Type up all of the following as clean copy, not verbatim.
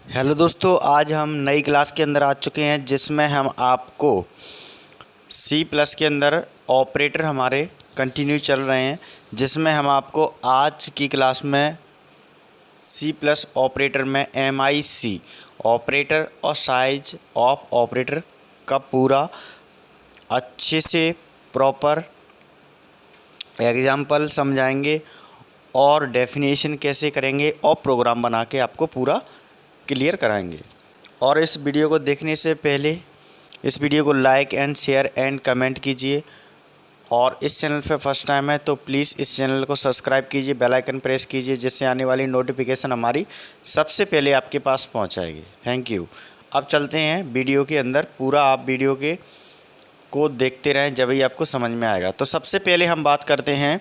Hello दोस्तों, आज हम नई क्लास के अंदर आ चुके हैं जिसमें हम आपको सी प्लस के अंदर ऑपरेटर हमारे कंटिन्यू चल रहे हैं, जिसमें हम आपको आज की क्लास में सी प्लस ऑपरेटर में MIC ऑपरेटर और साइज ऑफ ऑपरेटर का पूरा अच्छे से प्रॉपर एग्जाम्पल समझाएंगे और डेफिनेशन कैसे करेंगे और प्रोग्राम बना के आपको पूरा क्लियर कराएंगे। और इस वीडियो को देखने से पहले इस वीडियो को like and share and comment कीजिए, और इस चैनल पे फर्स्ट टाइम है तो प्लीज़ इस चैनल को सब्सक्राइब कीजिए, बेल आइकन प्रेस कीजिए, जिससे आने वाली नोटिफिकेशन हमारी सबसे पहले आपके पास पहुंचाएगी। Thank you. अब चलते हैं वीडियो के अंदर। पूरा आप वीडियो को देखते रहें, जब ही आपको समझ में आएगा। तो सबसे पहले हम बात करते हैं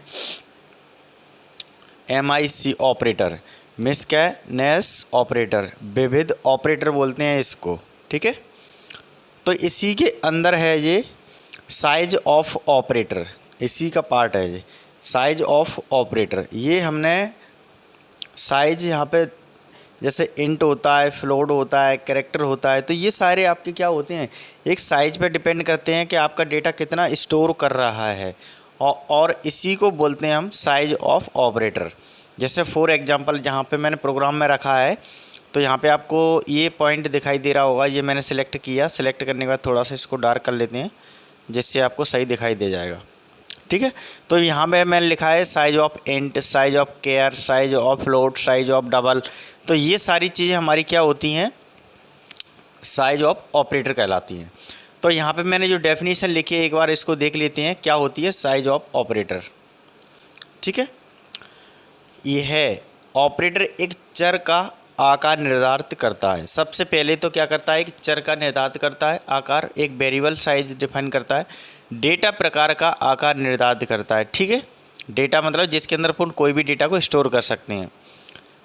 MIC ऑपरेटर, मिसकैनेस ऑपरेटर, विविध ऑपरेटर बोलते हैं इसको, ठीक है। तो इसी के अंदर है ये साइज ऑफ ऑपरेटर, इसी का पार्ट है ये साइज ऑफ ऑपरेटर। ये हमने साइज यहाँ पे जैसे इंट होता है, फ्लोट होता है, कैरेक्टर होता है, तो ये सारे आपके क्या होते हैं, एक साइज पे डिपेंड करते हैं कि आपका डेटा कितना स्टोर कर रहा है, और इसी को बोलते हैं हम साइज ऑफ ऑपरेटर। जैसे फॉर एग्जांपल जहाँ पे मैंने प्रोग्राम में रखा है, तो यहाँ पे आपको ये पॉइंट दिखाई दे रहा होगा, ये मैंने सिलेक्ट किया। सिलेक्ट करने के बाद थोड़ा सा इसको डार्क कर लेते हैं, जिससे आपको सही दिखाई दे जाएगा, ठीक है। तो यहाँ पे मैंने लिखा है size of int, size of care, size of float, size of double. तो ये सारी चीज़ें हमारी क्या होती हैं, साइज ऑफ ऑपरेटर कहलाती हैं। तो यहाँ पे मैंने जो डेफिनेशन लिखी है, एक बार इसको देख लेते हैं क्या होती है साइज ऑफ ऑपरेटर, ठीक है। ये है ऑपरेटर एक चर का आकार निर्धारित करता है। सबसे पहले तो क्या करता है, एक चर का निर्धारित करता है आकार, एक वेरिएबल साइज डिफाइन करता है, डेटा प्रकार का आकार निर्धारित करता है, ठीक है। डेटा मतलब जिसके अंदर अपन कोई भी डेटा को स्टोर कर सकते हैं।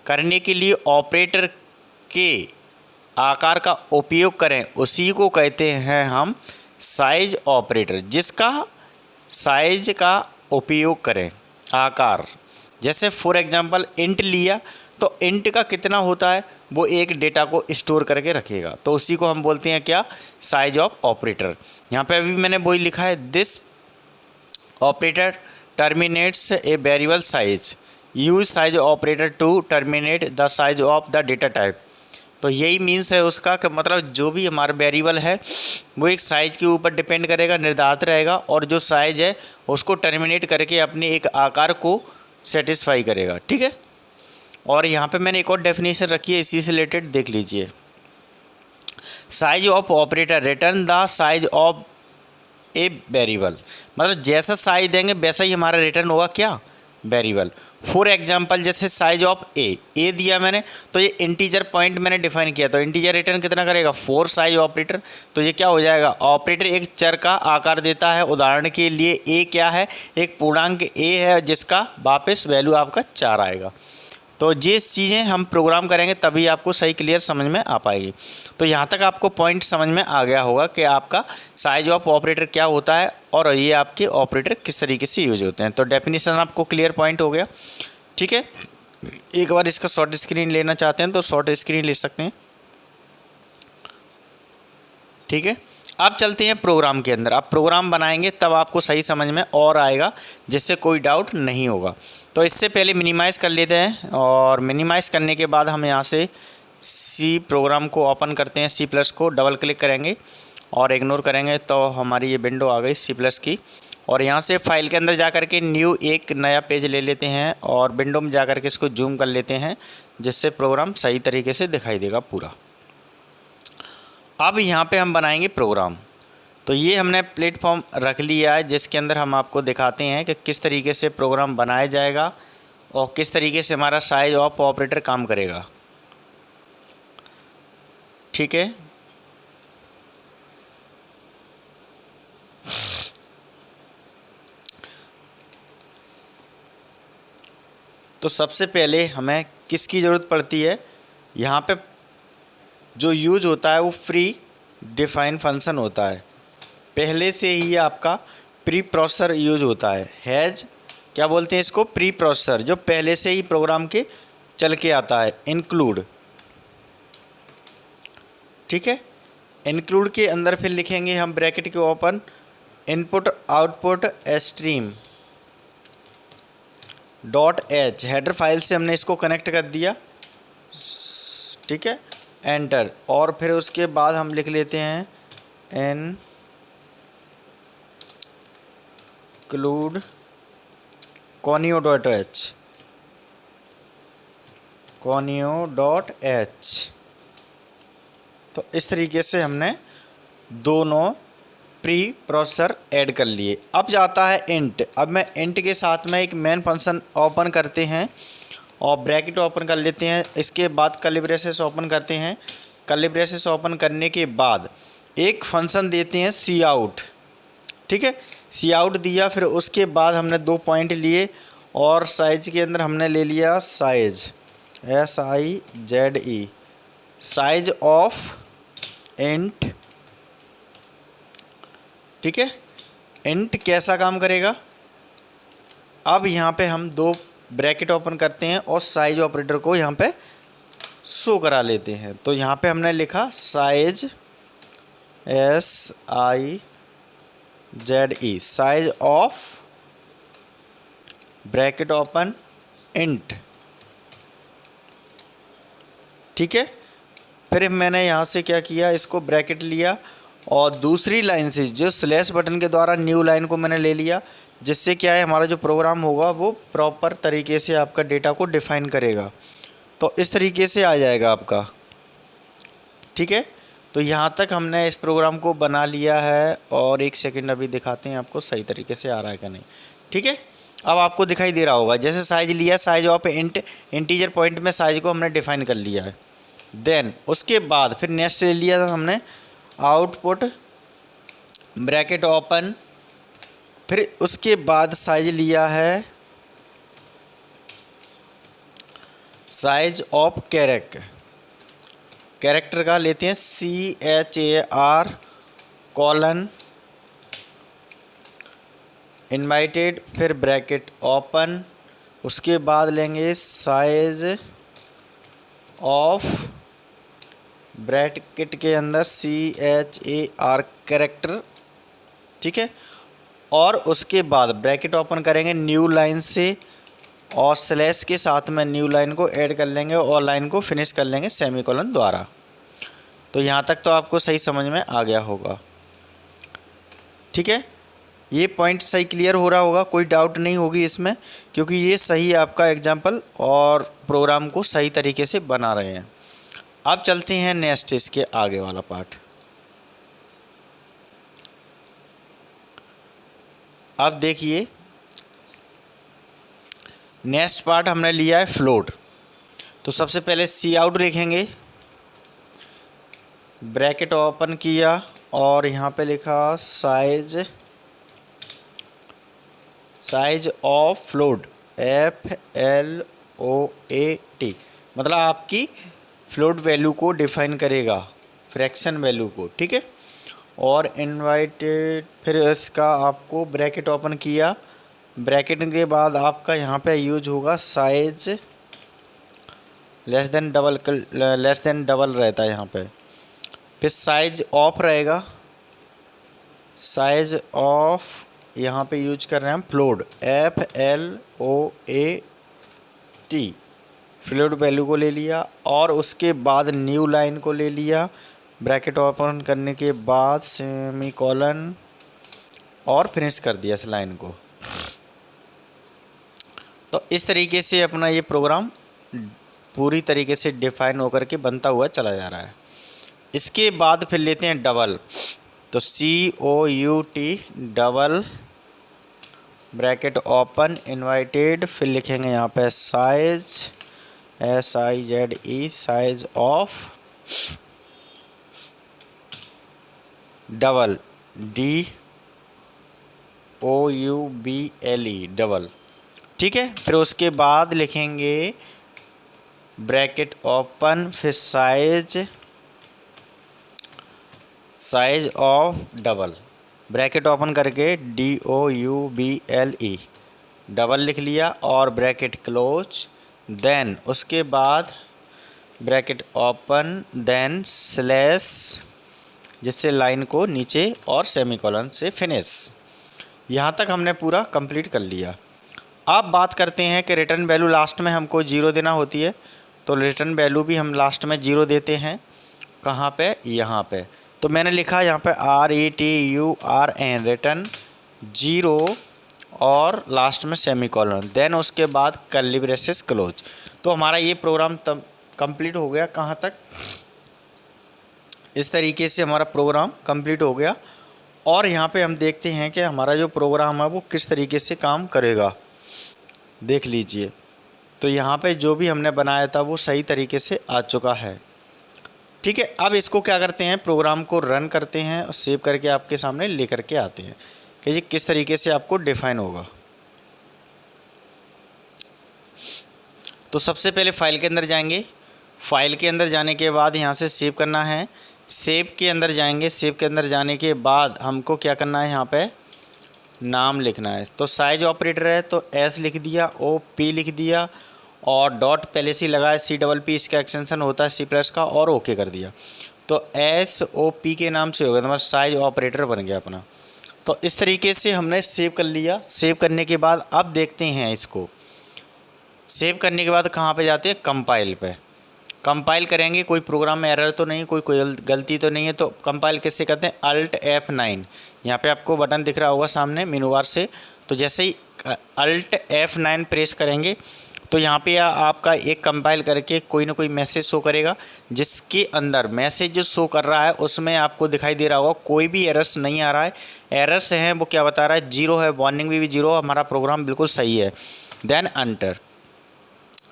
करने के लिए ऑपरेटर के आकार का उपयोग करें, उसी को कहते हैं हम साइज ऑपरेटर। जिसका साइज का उपयोग करें, आकार, जैसे फॉर एग्जांपल इंट लिया, तो इंट का कितना होता है, वो एक डेटा को स्टोर करके रखेगा, तो उसी को हम बोलते हैं क्या, साइज ऑफ ऑपरेटर। यहाँ पे अभी मैंने वही लिखा है, this operator terminates a variable size, use size operator to terminate the size of the data type. तो यही मीन्स है उसका कि मतलब जो भी हमारा वेरिएबल है वो एक साइज के ऊपर डिपेंड करेगा, निर्धारित रहेगा, और जो साइज है उसको टर्मिनेट करके अपने एक आकार को सेटिस्फाई करेगा, ठीक है। और यहाँ पे मैंने एक और डेफिनेशन रखी है, इसी से रिलेटेड देख लीजिए। Size of operator return the size of a variable, मतलब जैसा साइज देंगे वैसा ही हमारा रिटर्न होगा क्या, वेरिएबल। फॉर एग्जांपल जैसे साइज ऑफ ए दिया मैंने, तो ये इंटीजर पॉइंट मैंने डिफाइन किया, तो इंटीजर रिटर्न कितना करेगा, 4 साइज ऑपरेटर। तो ये क्या हो जाएगा, ऑपरेटर एक चर का आकार देता है। उदाहरण के लिए ए क्या है, एक पूर्णांक ए है जिसका वापस वैल्यू आपका 4 आएगा। तो ये चीज़ें हम प्रोग्राम करेंगे तभी आपको सही क्लियर समझ में आ पाएगी। तो यहाँ तक आपको पॉइंट समझ में आ गया होगा कि आपका साइज ऑफ ऑपरेटर क्या होता है और ये आपके ऑपरेटर किस तरीके से यूज होते हैं। तो डेफिनेशन आपको क्लियर पॉइंट हो गया, ठीक है। एक बार इसका शॉर्ट स्क्रीन लेना चाहते हैं तो शॉर्ट स्क्रीन ले सकते हैं, ठीक है। अब चलते हैं प्रोग्राम के अंदर। आप प्रोग्राम बनाएंगे तब आपको सही समझ में और आएगा, जिससे कोई डाउट नहीं होगा। तो इससे पहले मिनिमाइज़ कर लेते हैं, और मिनिमाइज़ करने के बाद हम यहाँ से सी प्रोग्राम को ओपन करते हैं। सी प्लस को डबल क्लिक करेंगे और इग्नोर करेंगे तो हमारी ये विंडो आ गई सी प्लस की। और यहाँ से फाइल के अंदर जा कर के न्यू एक नया पेज ले लेते हैं, और विंडो में जा कर के इसको जूम कर लेते हैं, जिससे प्रोग्राम सही तरीके से दिखाई देगा पूरा। अब यहाँ पे हम बनाएंगे प्रोग्राम। तो ये हमने प्लेटफॉर्म रख लिया है, जिसके अंदर हम आपको दिखाते हैं कि किस तरीके से प्रोग्राम बनाया जाएगा और किस तरीके से हमारा साइज ऑफ ऑपरेटर काम करेगा, ठीक है। तो सबसे पहले हमें किसकी ज़रूरत पड़ती है, यहाँ पे जो यूज होता है वो फ्री डिफाइन फंक्शन होता है। पहले से ही आपका प्री प्रोसेसर यूज होता है, हैज़ क्या बोलते हैं इसको, प्री प्रोसेसर, जो पहले से ही प्रोग्राम के चल के आता है। इंक्लूड ठीक है। इंक्लूड के अंदर फिर लिखेंगे हम ब्रैकेट के open input output stream dot H, header file से हमने इसको कनेक्ट कर दिया, ठीक है, एंटर। और फिर उसके बाद हम लिख लेते हैं include conio डॉट एच। तो इस तरीके से हमने दोनों प्री प्रोसेसर ऐड कर लिए। अब जाता है इंट। अब मैं इंट के साथ में एक मेन फंक्शन ओपन करते हैं और ब्रैकेट ओपन कर लेते हैं। इसके बाद कर्ली ब्रेसेस ओपन करते हैं। कर्ली ब्रेसेस ओपन करने के बाद एक फंक्शन देते हैं सी आउट, ठीक है। सी आउट दिया, फिर उसके बाद हमने 2 पॉइंट लिए और साइज के अंदर हमने ले लिया size, SIZE, size of int, ठीक है। इंट कैसा काम करेगा, अब यहाँ पे हम 2 ब्रैकेट ओपन करते हैं और साइज ऑपरेटर को यहाँ पे शो करा लेते हैं। तो यहाँ पे हमने लिखा size, SIZE, size of bracket open int, ठीक है। फिर मैंने यहाँ से क्या किया, इसको ब्रैकेट लिया और दूसरी लाइन से जो स्लैश बटन के द्वारा न्यू लाइन को मैंने ले लिया, जिससे क्या है हमारा जो प्रोग्राम होगा वो प्रॉपर तरीके से आपका डेटा को डिफाइन करेगा। तो इस तरीके से आ जाएगा आपका, ठीक है। तो यहाँ तक हमने इस प्रोग्राम को बना लिया है और 1 सेकंड अभी दिखाते हैं आपको सही तरीके से आ रहा है कि नहीं, ठीक है। अब आपको दिखाई दे रहा होगा, जैसे साइज लिया, size of int, integer point में साइज को हमने डिफाइन कर लिया है। देन उसके बाद फिर नेक्स्ट ले लिया था हमने आउटपुट ब्रैकेट ओपन, फिर उसके बाद साइज लिया है साइज ऑफ कैरेक्टर का लेते हैं CHAR कॉलन इनवाइटेड, फिर ब्रैकेट ओपन, उसके बाद लेंगे साइज ऑफ ब्रैकेट के अंदर CHAR कैरेक्टर, ठीक है। और उसके बाद ब्रैकेट ओपन करेंगे न्यू लाइन से और स्लैश के साथ में न्यू लाइन को ऐड कर लेंगे और लाइन को फिनिश कर लेंगे सेमीकोलन द्वारा। तो यहाँ तक तो आपको सही समझ में आ गया होगा, ठीक है। ये पॉइंट सही क्लियर हो रहा होगा, कोई डाउट नहीं होगी इसमें, क्योंकि ये सही आपका एग्जाम्पल और प्रोग्राम को सही तरीके से बना रहे हैं। अब चलते हैं नेक्स्ट, इसके आगे वाला पार्ट। अब देखिए नेक्स्ट पार्ट हमने लिया है फ्लोट। तो सबसे पहले सी आउट लिखेंगे, ब्रैकेट ओपन किया और यहाँ पे लिखा साइज ऑफ फ्लोट, FLOAT, मतलब आपकी फ्लोट वैल्यू को डिफाइन करेगा, फ्रैक्शन वैल्यू को, ठीक है। और इनवाइटेड, फिर इसका आपको ब्रैकेट ओपन किया, ब्रैकेट के बाद आपका यहाँ पे यूज होगा साइज लेस देन डबल रहता है यहाँ पे। फिर साइज ऑफ रहेगा, साइज ऑफ यहाँ पे यूज कर रहे हैं हम फ्लोट, FLOAT, फ्लोट वैल्यू को ले लिया और उसके बाद न्यू लाइन को ले लिया, ब्रैकेट ओपन करने के बाद सेमीकोलन और फिनिश कर दिया इस लाइन को। तो इस तरीके से अपना ये प्रोग्राम पूरी तरीके से डिफाइन होकर के बनता हुआ चला जा रहा है। इसके बाद फिर लेते हैं डबल, तो COUT double, bracket open invited, फिर लिखेंगे यहाँ पे size SIZE, size of double, DOUBLE double, ठीक है। फिर उसके बाद लिखेंगे ब्रैकेट ओपन, फिर size of double, bracket open करके DOUBLE डबल लिख लिया और ब्रैकेट क्लोज। देन उसके बाद ब्रैकेट ओपन देन स्लैश, जिससे लाइन को नीचे और सेमीकोलन से फिनिश। यहाँ तक हमने पूरा कंप्लीट कर लिया। अब बात करते हैं कि रिटर्न वैल्यू लास्ट में हमको 0 देना होती है, तो रिटर्न वैल्यू भी हम लास्ट में 0 देते हैं। कहाँ पे? यहाँ पे। तो मैंने लिखा यहाँ पे RETURN रिटर्न 0 और लास्ट में सेमीकोलन, देन उसके बाद कर्ली ब्रेसेस क्लोज। तो हमारा ये प्रोग्राम तब कंप्लीट हो गया। कहाँ तक? इस तरीके से हमारा प्रोग्राम कंप्लीट हो गया। और यहाँ पे हम देखते हैं कि हमारा जो प्रोग्राम है वो किस तरीके से काम करेगा, देख लीजिए। तो यहाँ पे जो भी हमने बनाया था वो सही तरीके से आ चुका है। ठीक है, अब इसको क्या करते हैं, प्रोग्राम को रन करते हैं और सेव करके आपके सामने लेकर के आते हैं कि ये किस तरीके से आपको डिफाइन होगा। तो सबसे पहले फाइल के अंदर जाएंगे। फाइल के अंदर जाने के बाद यहाँ से सेव करना है। सेव के अंदर जाएंगे। सेव के अंदर जाने के बाद हमको क्या करना है, यहाँ पे नाम लिखना है। तो साइज ऑपरेटर है तो एस लिख दिया, OP लिख दिया और डॉट पहले से लगाया, CPP इसका एक्सटेंशन होता है C+ का, और ओके कर दिया। तो SOP के नाम से होगा, तो हमारा साइज ऑपरेटर बन गया अपना। तो इस तरीके से हमने सेव कर लिया। सेव करने के बाद अब देखते हैं इसको। सेव करने के बाद कहाँ पे जाते हैं, कंपाइल पे। कंपाइल करेंगे, कोई प्रोग्राम में एरर तो नहीं, कोई गलती तो नहीं है। तो कंपाइल किससे करते हैं, Alt F9। यहाँ पे आपको बटन दिख रहा होगा सामने मेनू बार से। तो जैसे ही Alt F9 प्रेस करेंगे तो यहाँ पे आपका एक कंपाइल करके कोई ना कोई मैसेज शो करेगा, जिसके अंदर मैसेज जो शो कर रहा है उसमें आपको दिखाई दे रहा होगा कोई भी एरर्स नहीं आ रहा है। एरर्स हैं वो क्या बता रहा है, 0 है, वार्निंग भी 0, हमारा प्रोग्राम बिल्कुल सही है। Then enter.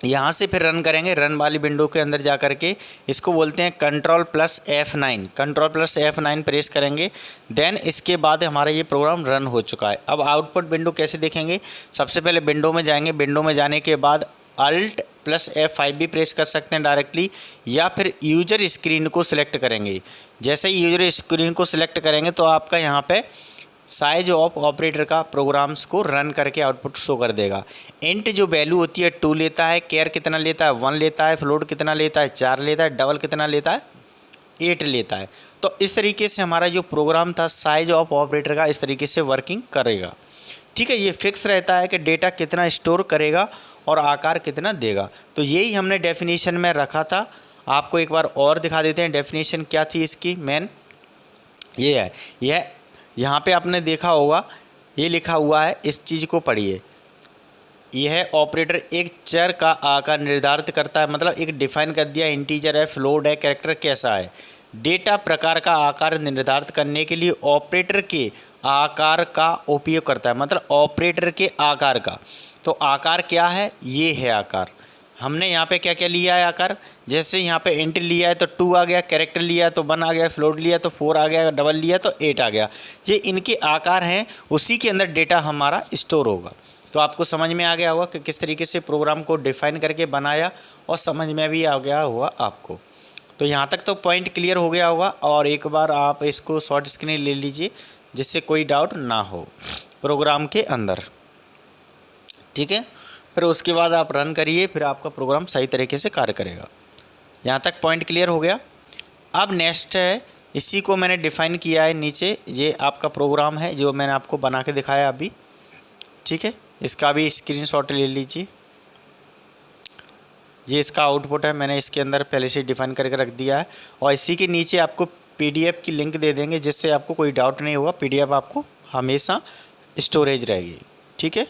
यहाँ से फिर रन करेंगे। रन वाली विंडो के अंदर जा कर के इसको बोलते हैं Ctrl+F9। Ctrl+F9 प्रेस करेंगे। देन इसके बाद हमारा ये प्रोग्राम रन हो चुका है। अब आउटपुट विंडो कैसे देखेंगे, सबसे पहले विंडो में जाएंगे। विंडो में जाने के बाद Alt+F5 भी प्रेस कर सकते हैं डायरेक्टली, या फिर यूजर स्क्रीन को सिलेक्ट करेंगे। जैसे ही यूजर स्क्रीन को सिलेक्ट करेंगे तो आपका यहाँ पे साइज ऑफ ऑपरेटर का प्रोग्राम्स को रन करके आउटपुट शो कर देगा। इंट जो वैल्यू होती है 2 लेता है, केयर कितना लेता है 1 लेता है, फ्लोट कितना लेता है 4 लेता है, डबल कितना लेता है 8 लेता है। तो इस तरीके से हमारा जो प्रोग्राम था साइज ऑफ ऑपरेटर का इस तरीके से वर्किंग करेगा। ठीक है, ये फिक्स रहता है कि डेटा कितना स्टोर करेगा और आकार कितना देगा। तो यही हमने डेफिनेशन में रखा था। आपको एक बार और दिखा देते हैं डेफिनेशन क्या थी इसकी मेन। ये है, यह यहाँ पे आपने देखा होगा ये लिखा हुआ है, इस चीज़ को पढ़िए। यह ऑपरेटर एक चर का आकार निर्धारित करता है, मतलब एक डिफाइन कर दिया, इंटीजर है, फ्लोट है, कैरेक्टर कैसा है। डेटा प्रकार का आकार निर्धारित करने के लिए ऑपरेटर के आकार का उपयोग करता है, मतलब ऑपरेटर के आकार का। तो आकार क्या है, ये है आकार। हमने यहाँ पे क्या क्या लिया है आकार, जैसे यहाँ पे इंट लिया है तो 2 आ गया, कैरेक्टर लिया है तो 1 आ गया, फ्लोट लिया तो 4 आ गया, डबल लिया तो 8 आ गया। ये इनके आकार हैं, उसी के अंदर डेटा हमारा स्टोर होगा। तो आपको समझ में आ गया होगा कि किस तरीके से प्रोग्राम को डिफाइन करके बनाया, और समझ में भी आ गया होगा आपको। तो यहाँ तक तो पॉइंट क्लियर हो गया होगा। और एक बार आप इसको शॉर्ट स्क्रीन ले लीजिए, जिससे कोई डाउट ना हो प्रोग्राम के अंदर। ठीक है, फिर उसके बाद आप रन करिए, फिर आपका प्रोग्राम सही तरीके से कार्य करेगा। यहाँ तक पॉइंट क्लियर हो गया। अब नेक्स्ट है, इसी को मैंने डिफ़ाइन किया है नीचे। ये आपका प्रोग्राम है जो मैंने आपको बना के दिखाया अभी। ठीक है, इसका भी स्क्रीनशॉट ले लीजिए। ये इसका आउटपुट है, मैंने इसके अंदर पहले से डिफ़ाइन करके रख दिया है। और इसी के नीचे आपको PDF की लिंक दे देंगे, जिससे आपको कोई डाउट नहीं होगा। PDF आपको हमेशा स्टोरेज रहेगी। ठीक है,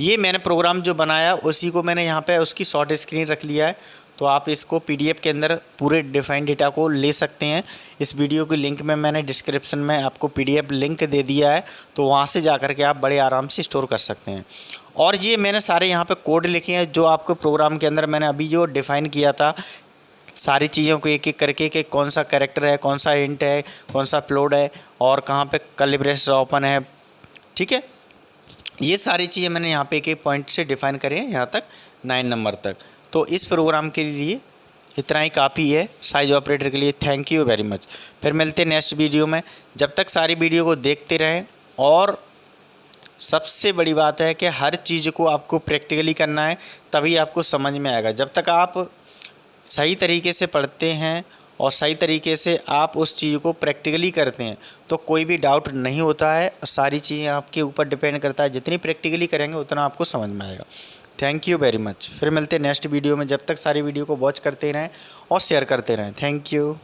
ये मैंने प्रोग्राम जो बनाया उसी को मैंने यहाँ पे उसकी शॉर्ट स्क्रीन रख लिया है। तो आप इसको PDF के अंदर पूरे डिफाइंड डेटा को ले सकते हैं। इस वीडियो की लिंक में मैंने डिस्क्रिप्शन में आपको PDF लिंक दे दिया है, तो वहाँ से जा कर के आप बड़े आराम से स्टोर कर सकते हैं। और ये मैंने सारे यहाँ पे कोड लिखे हैं, जो आपको प्रोग्राम के अंदर मैंने अभी जो डिफ़ाइन किया था, सारी चीज़ों को एक एक करके कि कौन सा कैरेक्टर है, कौन सा इंट है, कौन सा फ्लोट है, और कहाँ पे कर्ली ब्रेसेस ओपन है। ठीक है, ये सारी चीज़ें मैंने यहाँ पे एक एक पॉइंट से डिफ़ाइन करी हैं, यहाँ तक 9 नंबर तक। तो इस प्रोग्राम के लिए इतना ही काफ़ी है साइज ऑपरेटर के लिए। Thank you very much. फिर मिलते हैं नेक्स्ट वीडियो में। जब तक सारी वीडियो को देखते रहें, और सबसे बड़ी बात है कि हर चीज़ को आपको प्रैक्टिकली करना है, तभी आपको समझ में आएगा। जब तक आप सही तरीके से पढ़ते हैं और सही तरीके से आप उस चीज़ को प्रैक्टिकली करते हैं तो कोई भी डाउट नहीं होता है। सारी चीज़ें आपके ऊपर डिपेंड करता है, जितनी प्रैक्टिकली करेंगे उतना आपको समझ में आएगा। Thank you very much. फिर मिलते हैं नेक्स्ट वीडियो में। जब तक सारी वीडियो को वॉच करते रहें और शेयर करते रहें। Thank you.